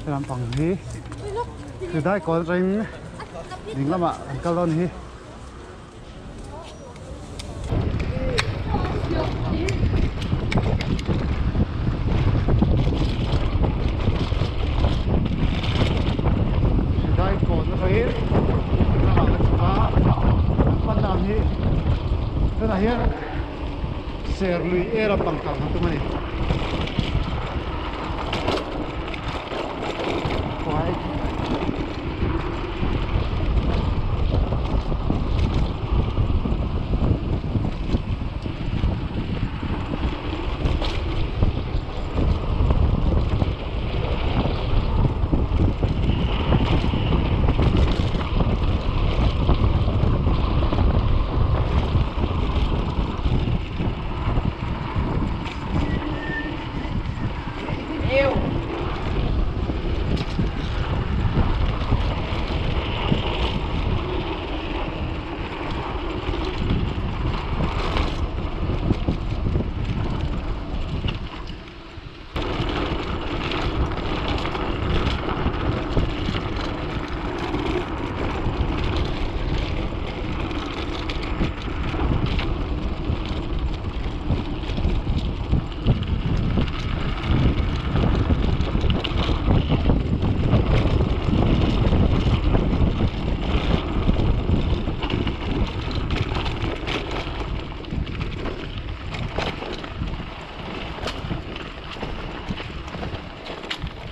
làm bằng hi Hridai kawn ring ding lama an kalon hi Hridai kawn ring pan nam hi thế này hiền Nen Serlui A-ah bằng cẳng tu mày quái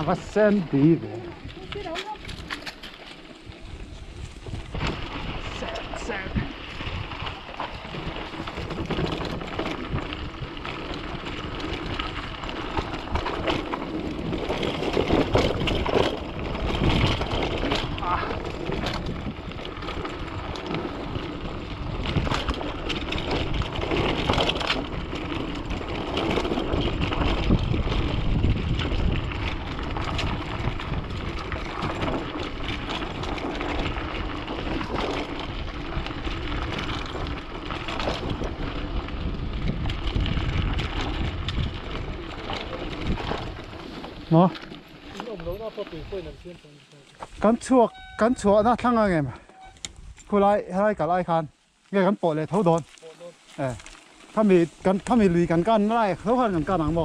và sen tí về sen nó cắn chuột nó thăng ngay mà cô lại hai cả lại khan nghe cắn bộ lại thấu đồnถ้ามีลุยกันกันไม่ได้เขาพันกันกันหนังบ่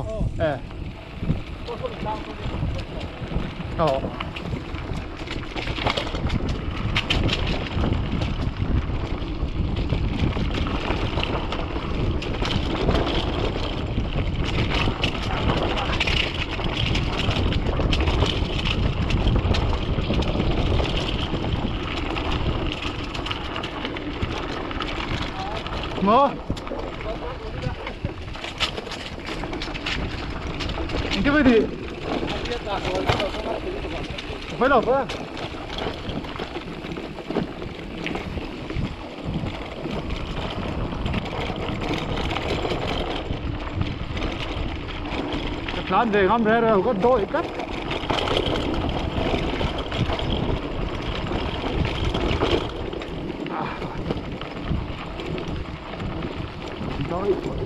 Mo cái gì đi phải đâu phải plan về ngắm ra rồi có đội cắt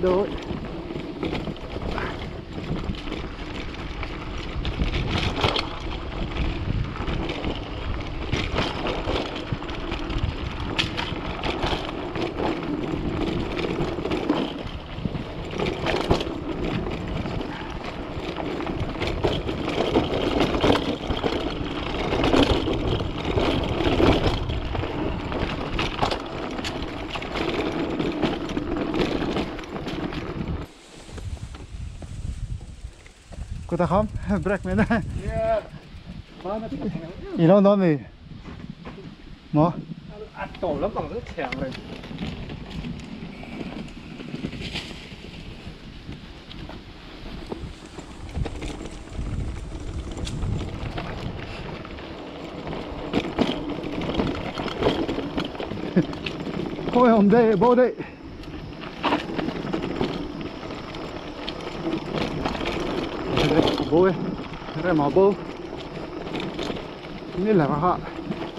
đội cô ta không break mày này gì đâu nó mày nó tổ lắm bằng rất thèm rồi thôi hôm đây bố đây bố ấy, cái mà bố,นี่แหละฮะ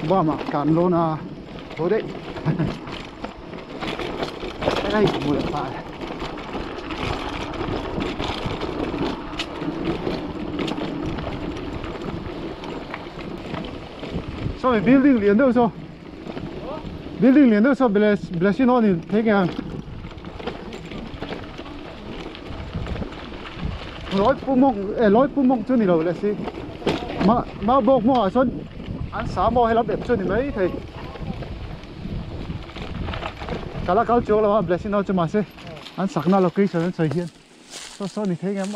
บ้ามาการโลนาโบเด็กได้หมดไป sao mày building liền đâu sao building liền đâu sao blessing nó thì thế kìa lối pu mông chứ gì đâu blessing mà bốc mua xuân ăn sáng mua hay lắm đẹp xuân thì mấy thì cả là câu chuyện là blessing nó cho mà xem ăn sáng nào là cây sơn xây hiên sao thì thế em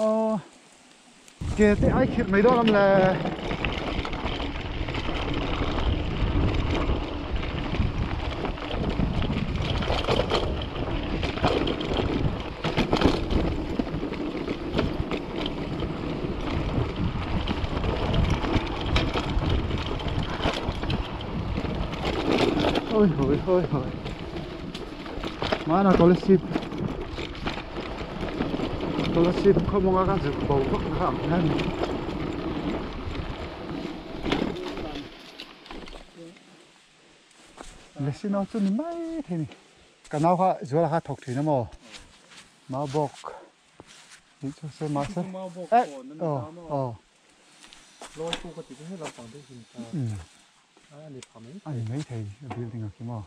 kia thế ai khít mấy đó lắm là ôi mà nó có là ship không mong cái gì bầu bốc hẳn hết là xin nó cho mấy thế này cái nào ha rồi là ha thọc thì nó mà bốc đi cho xem mà xem lôi phu có thểให้เราฟังได้จริงอันนี้ทำไม่아니 mấy thầy building ở kia mà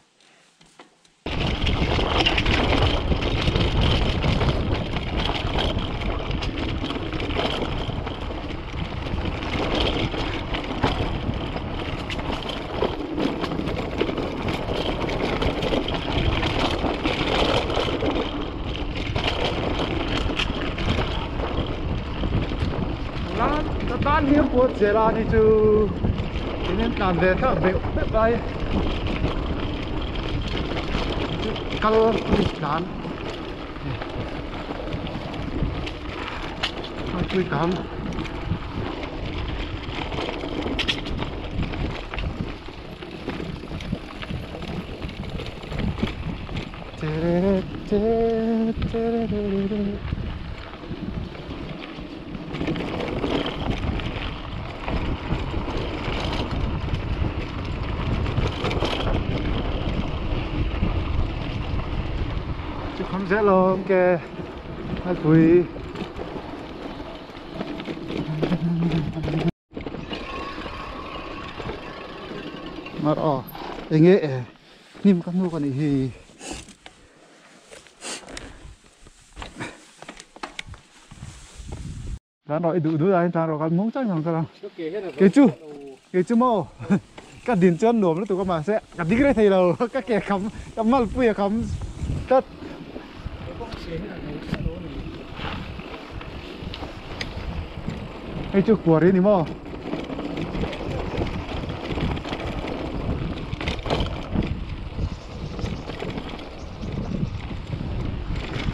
tan hiếm của chế là đi chứ nên làm về thợ béo bếp đây kalau Kulikawn Kulikawn không dễ lo cái hai quý mà anh ấy nim con nuôi con này thì đã nói đủ ra anh ta rồi con muốn chắc rằng sao cái chú mô các điện chân nổ nó tụi con mà sẽ các đi cái thầy đâu các kẻ khắm các mal pui khắm tất cái chú của đấy nè mò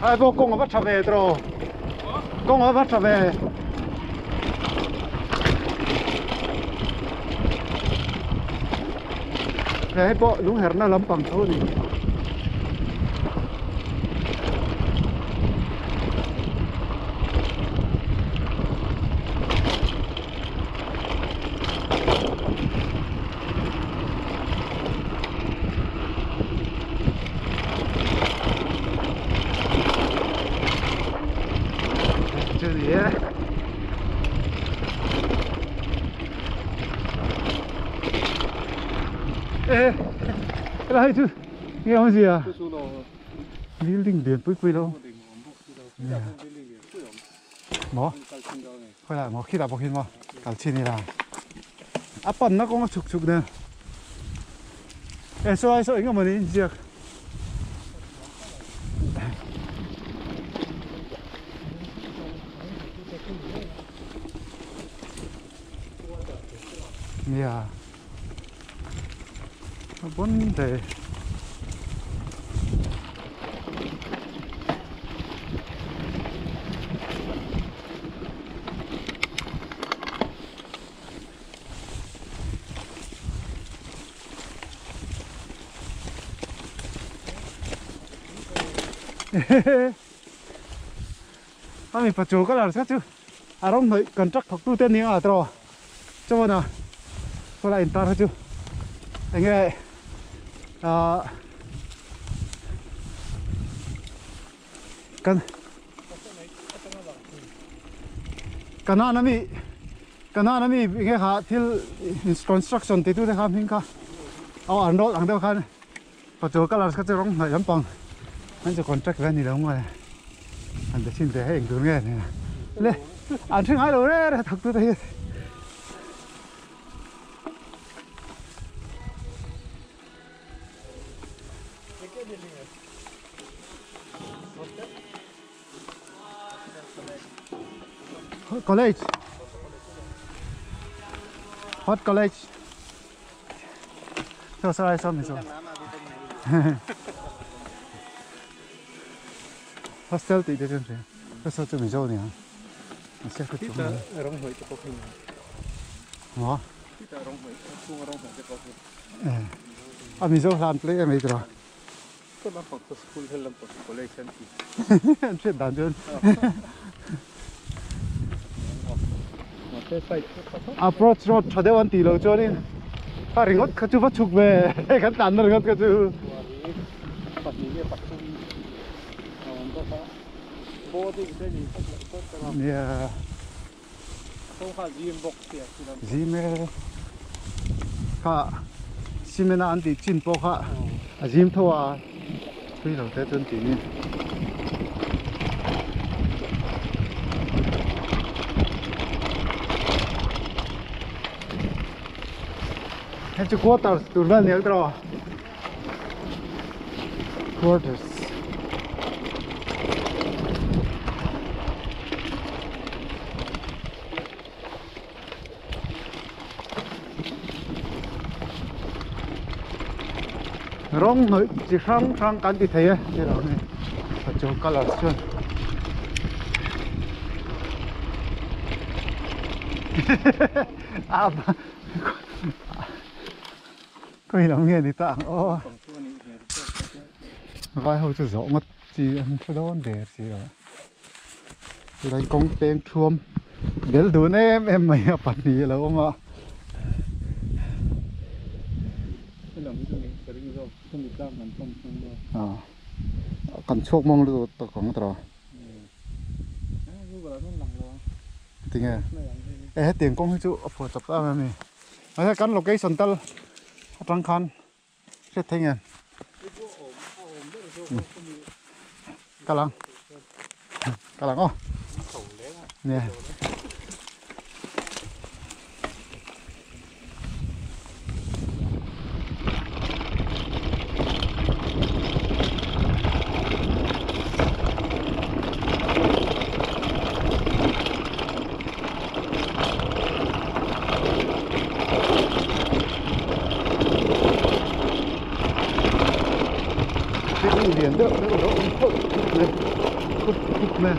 ai vô công ở bắt trở về rồi công ở bắt trở về đấy bộ đúng hẹn nó lắm bằng thôi ê cái này chứ nghe không gì à building điện quý đâu mỏ quay lại mỏ khi nào bọc hình mỏ cả chi này là áp bẩn nó có chục nè ê sao anh mà đi giặc yeah vấn đề mình phải chỗ cái là sao chứ à không thấy cần chắc thuộc tu tên này à rồi cho nào tôi lại ta thôi chứ anh nghe cái cái nào nó mi cái hả til construction thì tôi thấy khám hình cả ăn đó ăn đâu khăn có chỗ cái là cái chỗ rong này lắm bằng anhจะ contract về này đâu mà anhจะxin vềให้เองดูnghe nàyเลยanh xin hai rồi đấy thật tôi thấy college what college so sorry xong rồi hostel thì được rồi cái số cho mình dâu này sẽ có chỗ này rong hội cho cô hả rong hội chung rong hội cho cô mình dâu làm play em ấy rồiก็มาของสกูลให้ลำตัวคอลเลคชันอีก เช่นด่านเดิน approach road cho đếnวันตีเราcho nênถ้าเรื่องก็จะวัดฉุกเว่ให้กันตันเรื่องก็จะปัดนี้เนี่ยปัดchungก็เขาโบดิ้งได้ดีก็จะเนี่ยเขาขาดยีนบกเสียที่เราจีเมค่ะซีเมน่าอันที่จินโปค่ะจีมทัวร์คุยเราแต่จนตีนี้ให้จุกวัดตัวตัวนั้นเนี่ยตัว quarters rong hơi chỉ sang cắn thì thấy cái đó này ở chỗ collection à có gì nghe đi tạng ô vai hồi rõ mất chỉ ăn cái đó để gì rồi thì đánh công tên chuông để đuổi em mày bắt đi là ông ạ còn chốt mong được tao còn tao tiếng nghe hết tiền công hay chú phổ tập ra mày nói cái location tao trăng khăn sẽ thấy nghe cá lăng ô nè liền được nó cũng khúc lên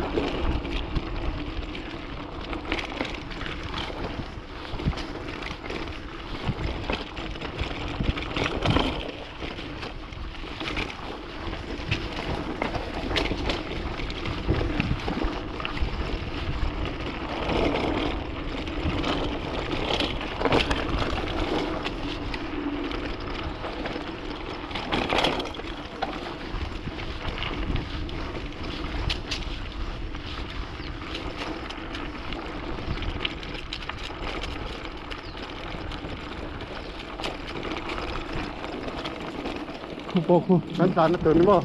khu sẵn sàng nó tưởng đúng không?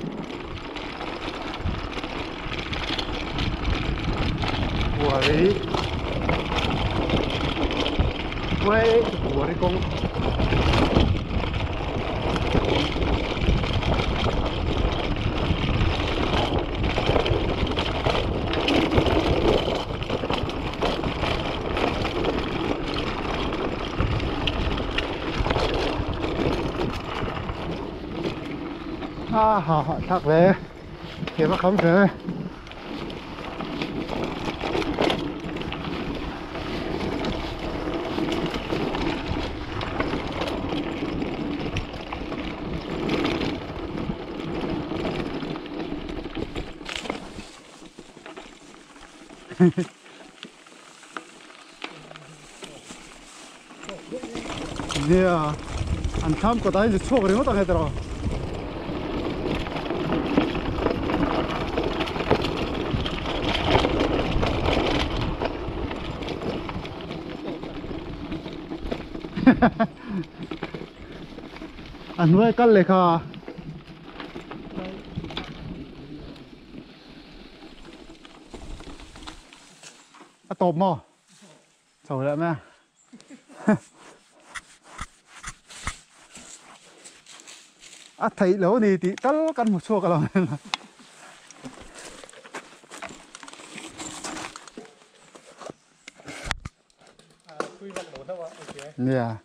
Quẩy của đi con họ thắc về thì nó không thể yeah 안 참고 나 이제 추억 그런 것도 안 하더라 anh nuôi cắt lệ khà tôm mò sầu lại mẹ thấy lỗ này thì tất căn một số cái lòng yeah.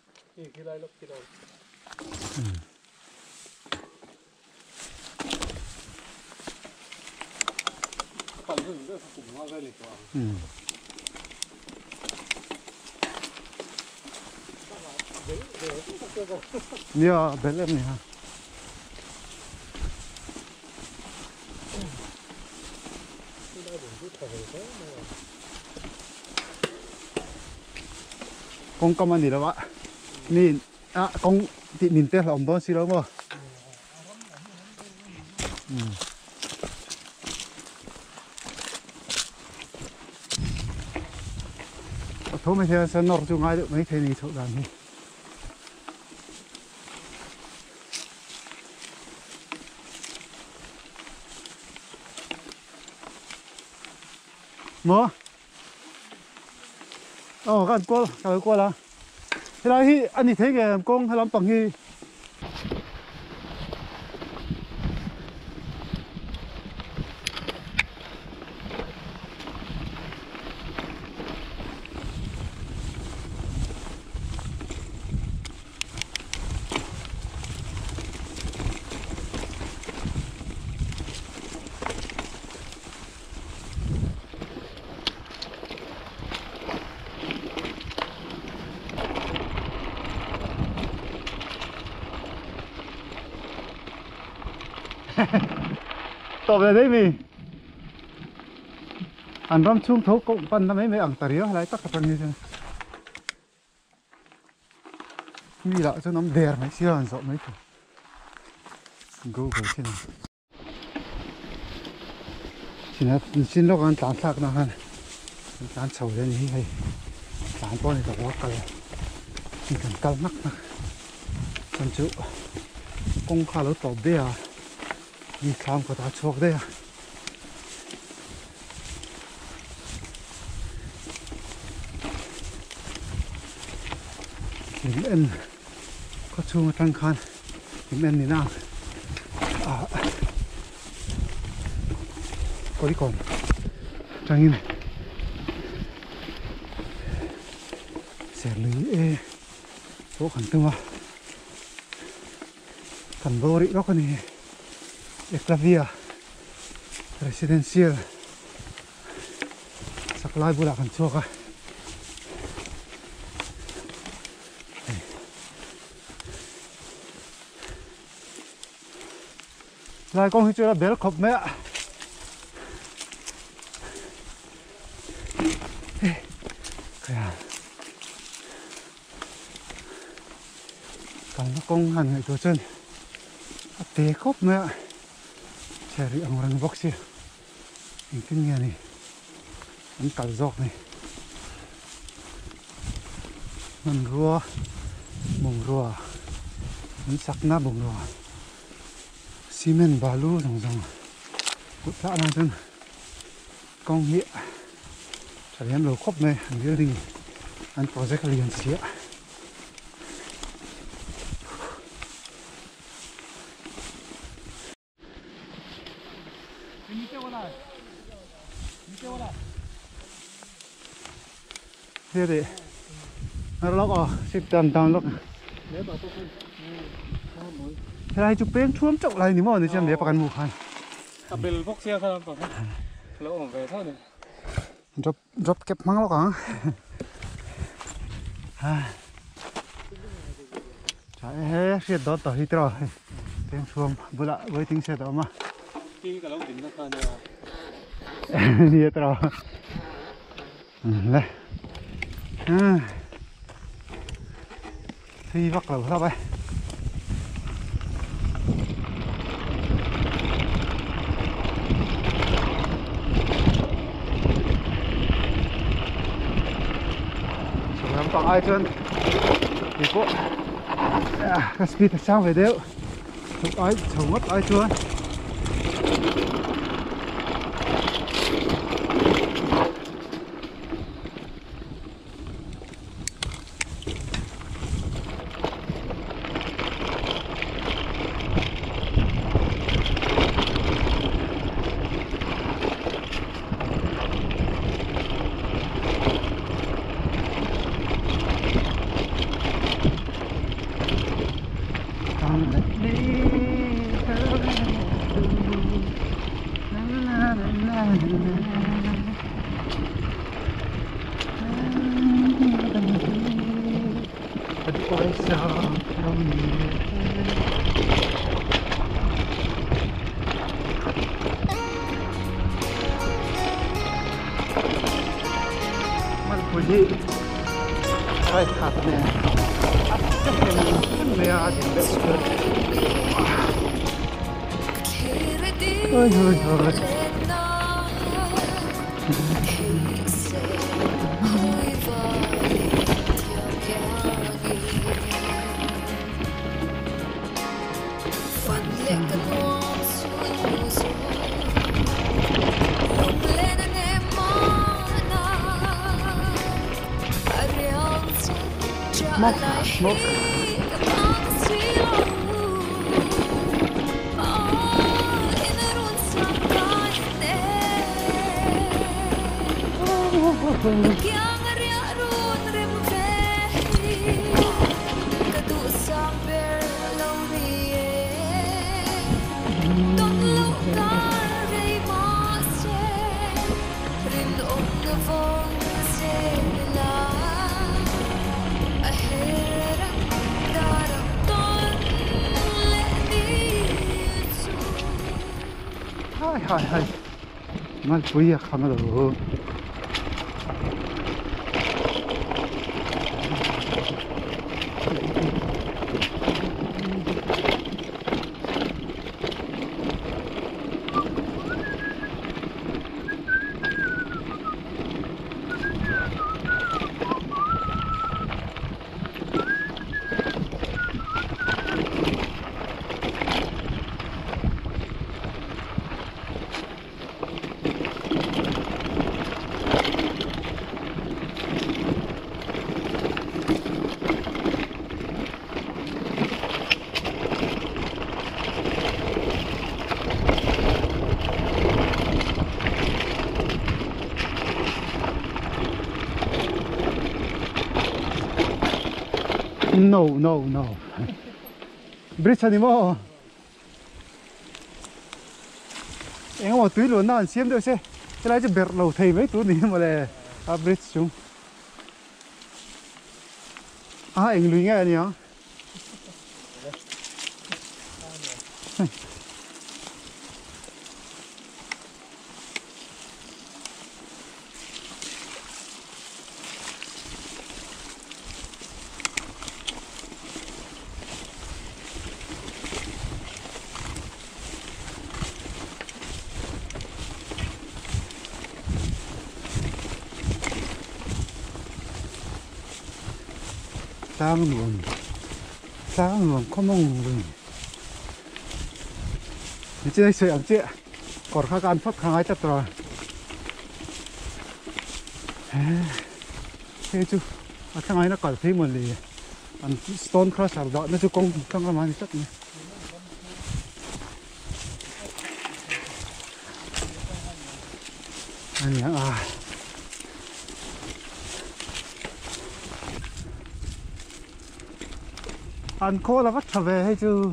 Yeah, bel em này ha. Con cầm anh đi đâu ạ? Nhìn con thì nhìn tên là ông bố xí đâu mà. Thôi mấy thế sẽ nổi chung ai được mấy thế này thôi làm đi. Mở. Cái anh qua là. Thế là hi anh đi thấy cái con hay làm bằng hi. Tỏ về đây mi anh ram chung thấu cũng phân năm mấy ảng tari lại tắc cái như thế mi lại cho nó đẹp mấy xíu anh sợ mấy cái google thế này xin lúc anh tán sạc nào anh tán sầu lên như thế tán con này là quá cay chỉ cần cay nắc nắc con chịu con khá là tỏ bia đi khám của ta chuộc đây à kiếm ăn có chung một tăng khan kiếm ăn thì nào Kulikawn Tlangnuam Serlui A số khẩn tương khẩn vô rị đó con này Eclavia Residential Saklai bula kan chuaka lai con hi chu bel khop me kaya kan con han ngai to chân te khop me cari orang box ya mungkin ya nih ini kalzok nih mengrua mengrua ini sakna mengrua simen balu dong bút lạ nào chân công hiện chả em lầu khóc này hàng kia thì anh có rất là liền xía thế thì nó lóc xếp tầm lóc thế này chụp bên chuông trọng này nếu mà người xem đểประกันหมู่คันเบลพวกเสียครับผมแล้วผมไปเท่านี้ drop kẹp mang lóc hả trái xe đó tỏi hít rồi tiếng chuông bữa lạ với tiếng xe đó màที่กับเราถึงราคาเนี่ย hít rồi đây thì vắt lẩu sao vậy làm bằng ai chân thì có cái speed sao về đều chồng mất ai chưa Jadi, saya katanya, apa yang dia ada ôi ôi ôi smoke. Hai mal puya khamalo No. Bridge anymore. Em một túi luôn nào xem được xe. Cái này chỉ bẹt lầu thầy mấy túi này mà là bridge chúng. Anh lùi nghe này hả? Tlangnuam không mong rồi. Mình chỉ thấy anh chị còn khác ăn phát khai tất rồi. Thế chứ, thằng ấy nó còn thấy một lì ăn stone crusher đó nó chứ không làm ăn tất nữa. Anh nhớ ăn khô là vắt trở về hay chứ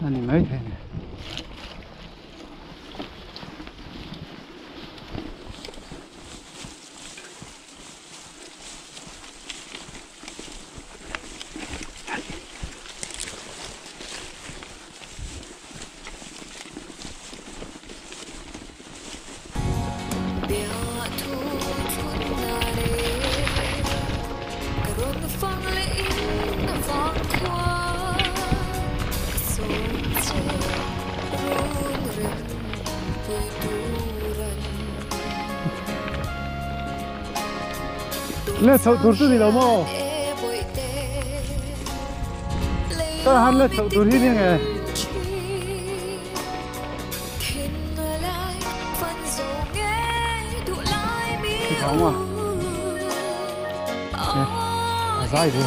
anh mấy thế này. Vaivakawn Let's out to the Lomo. Let's out to the không à? Dài đi.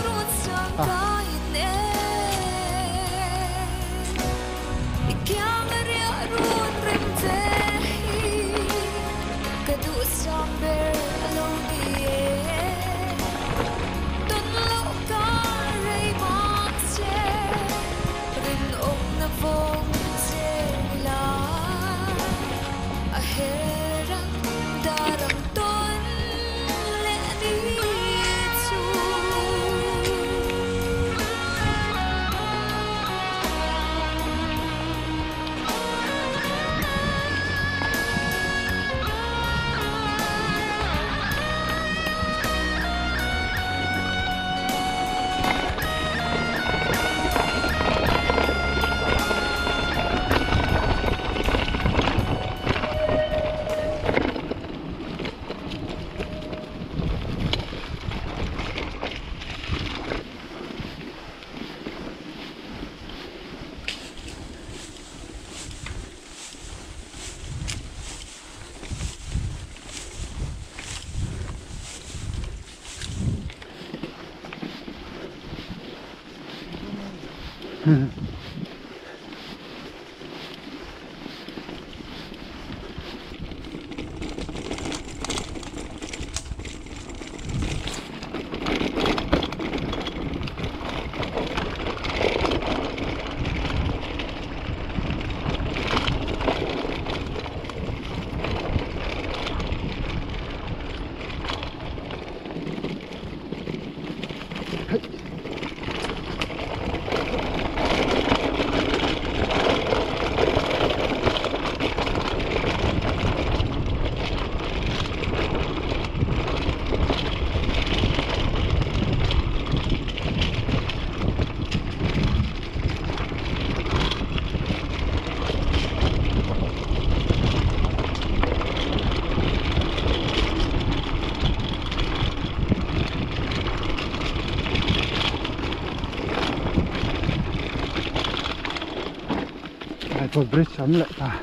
Một bridge chấm lại ta.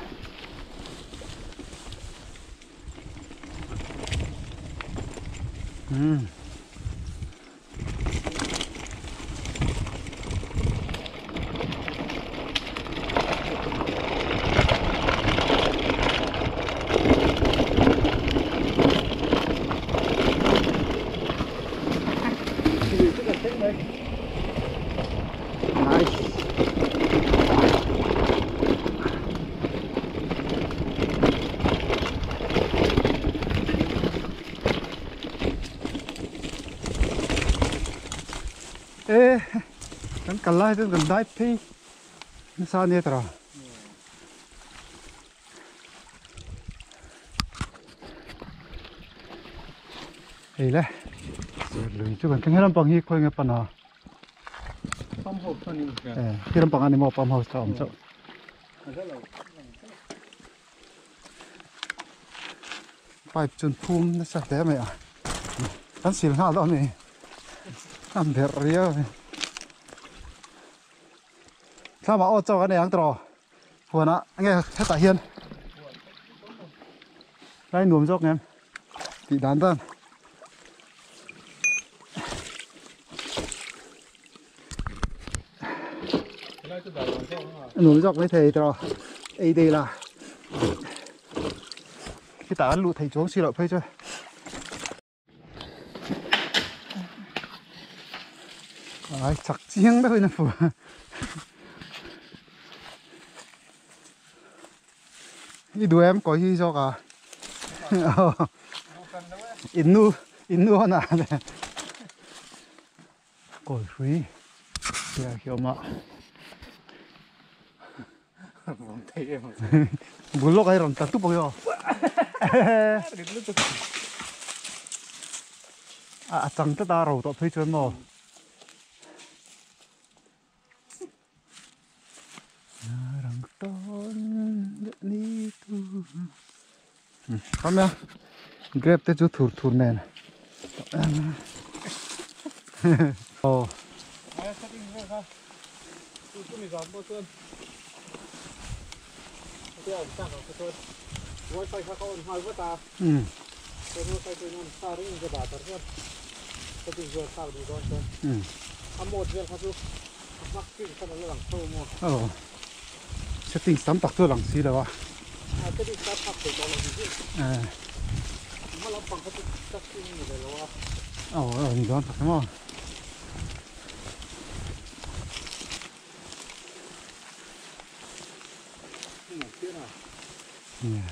Ê, cần cần lại cần đái phi, nó sao như thế nào? Hey le, lùi chú cần cái làm bằng hi coi nghe pan à? Pump house thôi nhỉ? Cái làm bằng anh em pump house sao không? Pipe chân phum nó sao thế mày à? Anh xỉn hả đó này? Anh đẹp riêng. Sao mà ô tô cái này ăn trò? Huồn á, nghe hết tại hiên. Đây nuông dốc em, bị đán tân. Nuông dốc mấy thầy trò, đây đây là cái tả lụ thầy xuống xì lọ phê chơi. Ai chặt chiếng đó nè phụ. Đi đuôi em có gì cho cả. Inu nè. Cổi free. Kìa kiểu mà. Không thấy em. Buồn lúc ấy rồi tạt túp vào. À chẳng tất ta rồi tọt thấy chân mà. Come here. Grab the two tour nè. Ồ. Ai sẽ đi về ha. Tôi cũng đi làm bao tuần. Tôi ở trong đó tôi. Wifi khác còn hai vợ ta. Tôi wifi tôi nó xa đấy người bà thật hơn. Tôi đi vừa sao đi đó thôi. Một viên khác chú. Mắc cái cái nó lằng sâu mà. Ồ. Setting sắm tắc tôi lằng xí đâu à? Cái đi sát thấp thì còn là gì chứ? Mà làm bằng cái tắc cái gì vậy đâu à? Ồ, rồi đó thật không? Yeah.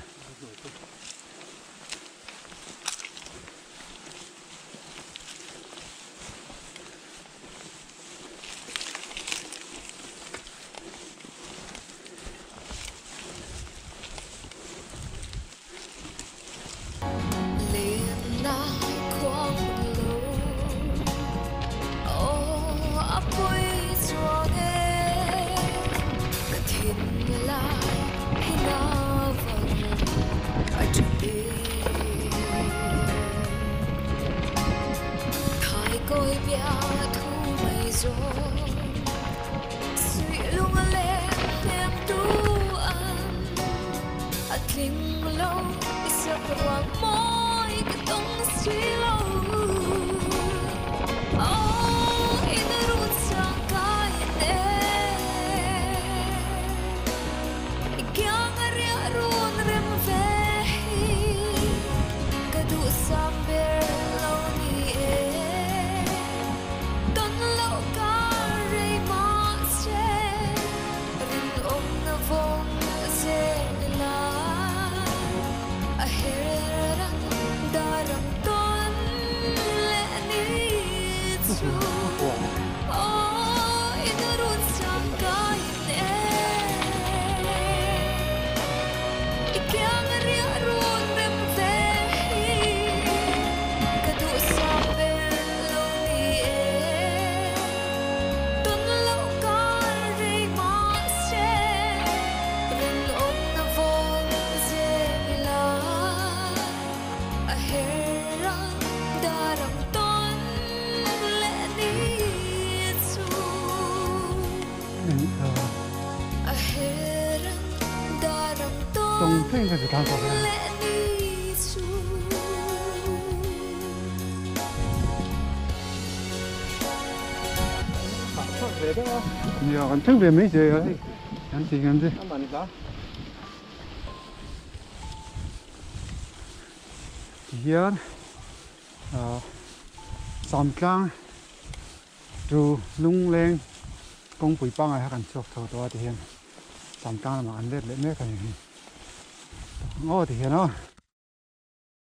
Trong phim phải tham gia vào nhiều còn thức về mấy giờ ấy anh chị làm gì hiện Samtlang từ lung lên công bụi băng này hắn chọc thầu to thì hiện Samtlang mà ăn lết lết mấy cái này thì hiện đó